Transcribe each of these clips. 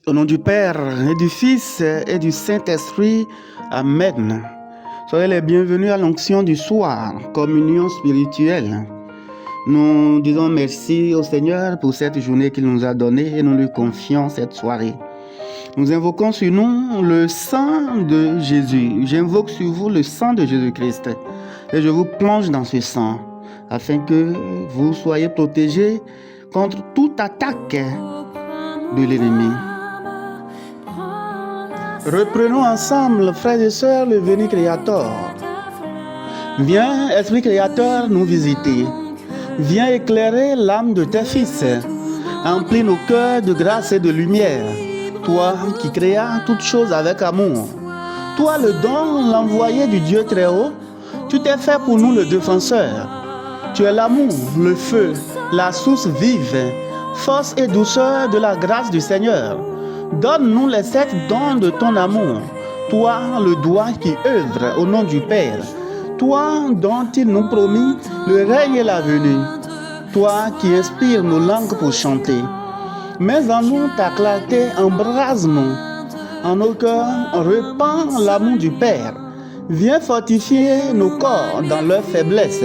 Au nom du Père et du Fils et du Saint-Esprit, Amen. Soyez les bienvenus à l'onction du soir, communion spirituelle. Nous disons merci au Seigneur pour cette journée qu'il nous a donnée et nous lui confions cette soirée. Nous invoquons sur nous le sang de Jésus. J'invoque sur vous le sang de Jésus-Christ et je vous plonge dans ce sang afin que vous soyez protégés contre toute attaque de l'ennemi. Reprenons ensemble, frères et sœurs, le veni créateur. Viens, Esprit créateur, nous visiter. Viens éclairer l'âme de tes fils. Emplis nos cœurs de grâce et de lumière. Toi qui créas toutes choses avec amour. Toi le don, l'envoyé du Dieu très haut, tu t'es fait pour nous le défenseur. Tu es l'amour, le feu, la source vive, force et douceur de la grâce du Seigneur. Donne-nous les 7 dons de ton amour. Toi, le doigt qui œuvre au nom du Père. Toi dont il nous promit le règne et la venue. Toi qui inspires nos langues pour chanter. Mets en nous ta clarté, embrase-nous. En nos cœurs, repends l'amour du Père. Viens fortifier nos corps dans leur faiblesse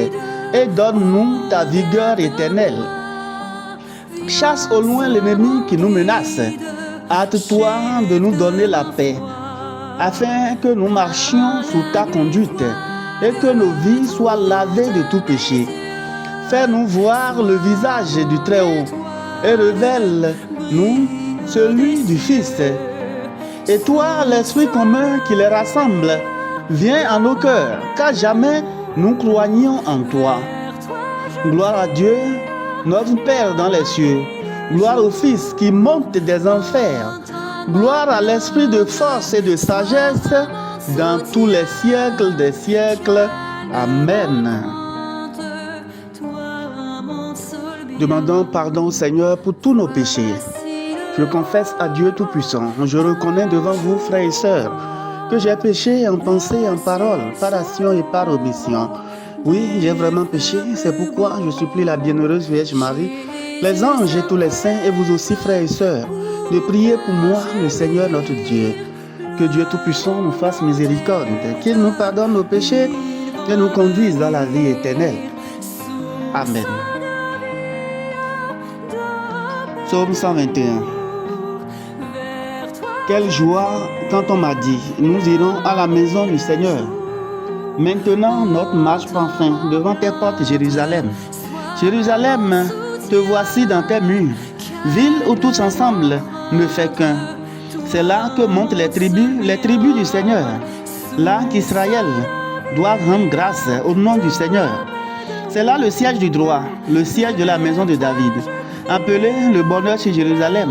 et donne-nous ta vigueur éternelle. Chasse au loin l'ennemi qui nous menace. Hâte-toi de nous donner la paix, afin que nous marchions sous ta conduite et que nos vies soient lavées de tout péché. Fais-nous voir le visage du Très-Haut et révèle-nous celui du Fils. Et toi, l'Esprit commun qui les rassemble, viens en nos cœurs, car jamais nous croyions en toi. Gloire à Dieu, notre Père dans les cieux. Gloire au Fils qui monte des enfers. Gloire à l'Esprit de force et de sagesse dans tous les siècles des siècles. Amen. Demandons pardon au Seigneur pour tous nos péchés. Je confesse à Dieu Tout-Puissant. Je reconnais devant vous, frères et sœurs, que j'ai péché en pensée, en parole, par action et par omission. Oui, j'ai vraiment péché. C'est pourquoi je supplie la bienheureuse Vierge Marie, les anges et tous les saints, et vous aussi, frères et sœurs, de prier pour moi, le Seigneur notre Dieu. Que Dieu Tout-Puissant nous fasse miséricorde, qu'il nous pardonne nos péchés et nous conduise dans la vie éternelle. Amen. Psaume 121. Quelle joie quand on m'a dit, nous irons à la maison du Seigneur. Maintenant, notre marche prend fin devant tes portes, Jérusalem. Jérusalem, te voici dans tes murs, ville où tous ensemble ne fait qu'un. C'est là que montent les tribus du Seigneur. Là qu'Israël doit rendre grâce au nom du Seigneur. C'est là le siège du droit, le siège de la maison de David. Appelé le bonheur sur Jérusalem.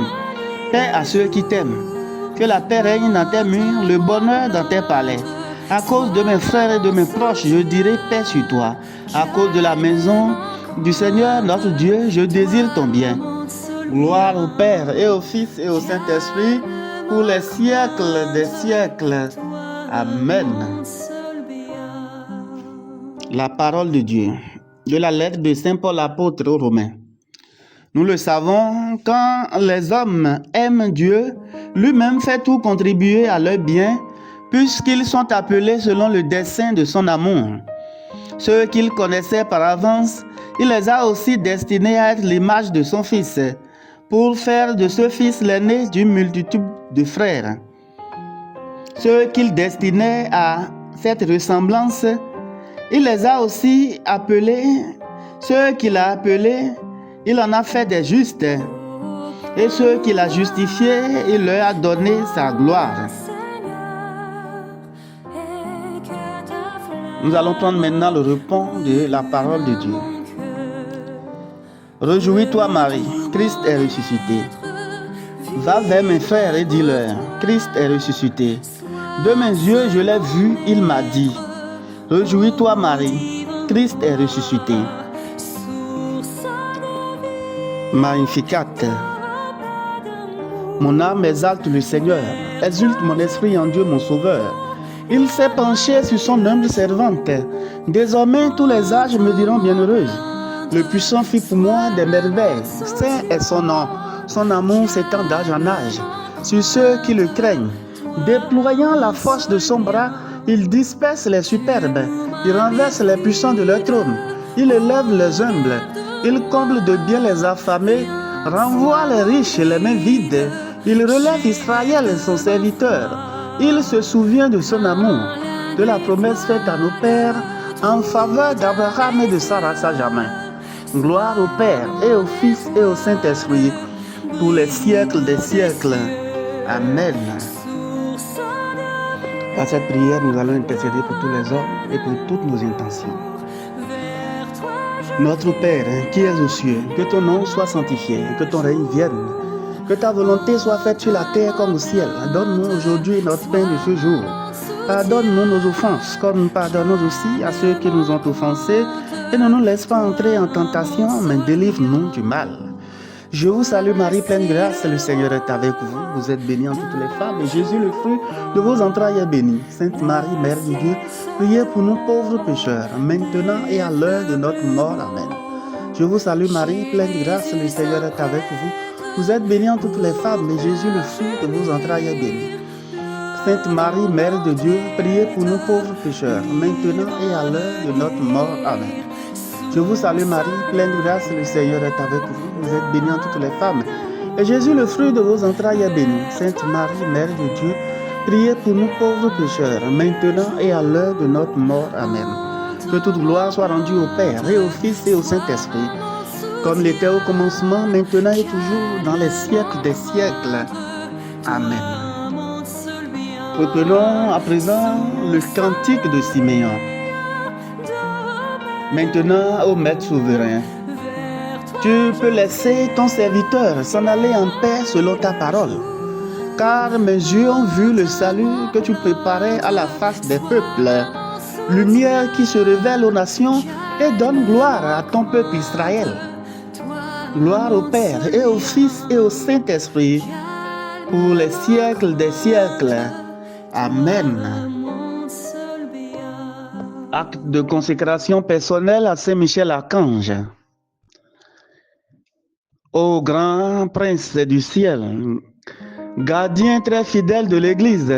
Paix à ceux qui t'aiment. Que la paix règne dans tes murs, le bonheur dans tes palais. À cause de mes frères et de mes proches, je dirai paix sur toi. À cause de la maison du Seigneur, notre Dieu, je désire ton bien. Gloire au Père et au Fils et au Saint-Esprit, pour les siècles des siècles. Amen. La parole de Dieu, de la lettre de Saint Paul apôtre aux Romains. Nous le savons, quand les hommes aiment Dieu, lui-même fait tout contribuer à leur bien, puisqu'ils sont appelés selon le dessein de son amour. Ceux qu'il connaissait par avance, il les a aussi destinés à être l'image de son Fils, pour faire de ce Fils l'aîné d'une multitude de frères. Ceux qu'il destinait à cette ressemblance, il les a aussi appelés. Ceux qu'il a appelés, il en a fait des justes. Et ceux qu'il a justifiés, il leur a donné sa gloire. Nous allons prendre maintenant le repos de la parole de Dieu. Réjouis-toi, Marie, Christ est ressuscité. Va vers mes frères et dis-leur, Christ est ressuscité. De mes yeux, je l'ai vu, il m'a dit. Réjouis-toi, Marie, Christ est ressuscité. Magnificat. Mon âme exalte le Seigneur, exulte mon esprit en Dieu mon Sauveur. Il s'est penché sur son humble servante. Désormais, tous les âges me diront bienheureuse. Le puissant fit pour moi des merveilles. Saint est son nom. Son amour s'étend d'âge en âge. sur ceux qui le craignent. Déployant la force de son bras, il disperse les superbes, il renverse les puissants de leur trône, il élève les humbles, il comble de bien les affamés, renvoie les riches et les mains vides, il relève Israël, son serviteur, il se souvient de son amour, de la promesse faite à nos pères, en faveur d'Abraham et de Sarah sa jamais. Gloire au Père et au Fils et au Saint-Esprit, pour les siècles des siècles. Amen. Par cette prière, nous allons intercéder pour tous les hommes et pour toutes nos intentions. Notre Père, qui es aux cieux, que ton nom soit sanctifié, que ton règne vienne, que ta volonté soit faite sur la terre comme au ciel. Donne-nous aujourd'hui notre pain de ce jour. Pardonne-nous nos offenses, comme nous pardonnons aussi à ceux qui nous ont offensés, et ne nous laisse pas entrer en tentation, mais délivre-nous du mal. Je vous salue Marie, pleine de grâce, le Seigneur est avec vous. Vous êtes bénie en toutes les femmes, et Jésus, le fruit de vos entrailles, est béni. Sainte Marie, Mère de Dieu, priez pour nous pauvres pécheurs, maintenant et à l'heure de notre mort. Amen. Je vous salue Marie, pleine de grâce, le Seigneur est avec vous. Vous êtes bénie en toutes les femmes, et Jésus, le fruit de vos entrailles, est béni. Sainte Marie, Mère de Dieu, priez pour nous pauvres pécheurs, maintenant et à l'heure de notre mort. Amen. Je vous salue Marie, pleine de grâce, le Seigneur est avec vous. Vous êtes bénie en toutes les femmes, et Jésus, le fruit de vos entrailles, est béni. Sainte Marie, Mère de Dieu, priez pour nous pauvres pécheurs, maintenant et à l'heure de notre mort. Amen. Que toute gloire soit rendue au Père, et au Fils, et au Saint-Esprit, comme l'était au commencement, maintenant et toujours, dans les siècles des siècles. Amen. Reprenons à présent le cantique de Siméon. Maintenant, ô Maître souverain, tu peux laisser ton serviteur s'en aller en paix selon ta parole, car mes yeux ont vu le salut que tu préparais à la face des peuples, lumière qui se révèle aux nations et donne gloire à ton peuple Israël. Gloire au Père et au Fils et au Saint-Esprit, pour les siècles des siècles. Amen. Acte de consécration personnelle à Saint Michel Archange. Ô grand prince du ciel, gardien très fidèle de l'Église,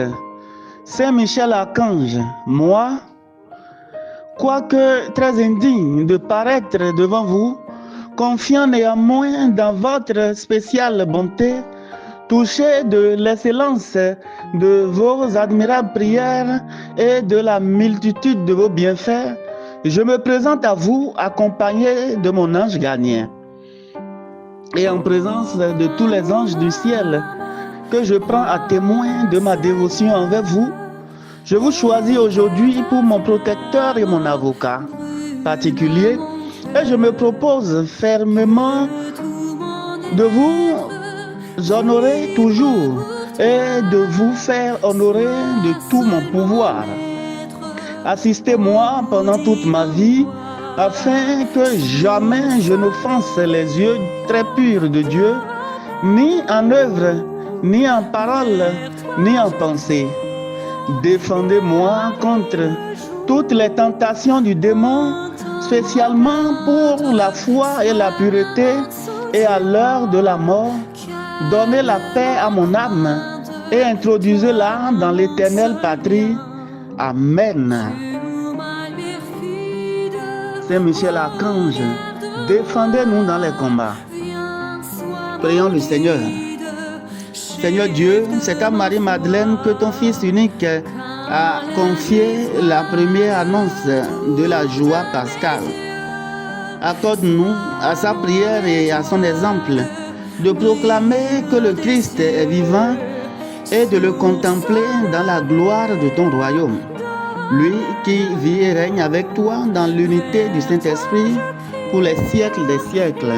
Saint Michel Archange, moi, quoique très indigne de paraître devant vous, confiant néanmoins dans votre spéciale bonté, touché de l'excellence de vos admirables prières et de la multitude de vos bienfaits, je me présente à vous accompagné de mon ange gardien et en présence de tous les anges du ciel que je prends à témoin de ma dévotion envers vous. Je vous choisis aujourd'hui pour mon protecteur et mon avocat particulier, et je me propose fermement de vous honorer toujours et de vous faire honorer de tout mon pouvoir. Assistez-moi pendant toute ma vie, afin que jamais je n'offense les yeux très purs de Dieu, ni en œuvre, ni en parole, ni en pensée. Défendez-moi contre toutes les tentations du démon, spécialement pour la foi et la pureté, et à l'heure de la mort. Donnez la paix à mon âme et introduisez-la dans l'éternelle patrie. Amen. Saint Michel Archange, défendez-nous dans les combats. Prions le Seigneur. Seigneur Dieu, c'est à Marie-Madeleine que ton Fils unique a confié la première annonce de la joie pascale. Accorde-nous à sa prière et à son exemple de proclamer que le Christ est vivant et de le contempler dans la gloire de ton royaume. Lui qui vit et règne avec toi dans l'unité du Saint-Esprit pour les siècles des siècles.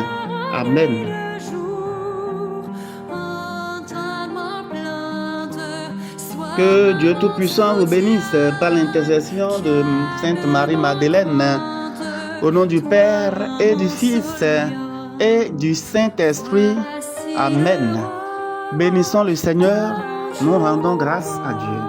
Amen. Que Dieu Tout-Puissant vous bénisse par l'intercession de Sainte Marie-Madeleine, au nom du Père et du Fils et du Saint-Esprit. Amen. Bénissons le Seigneur, nous rendons grâce à Dieu.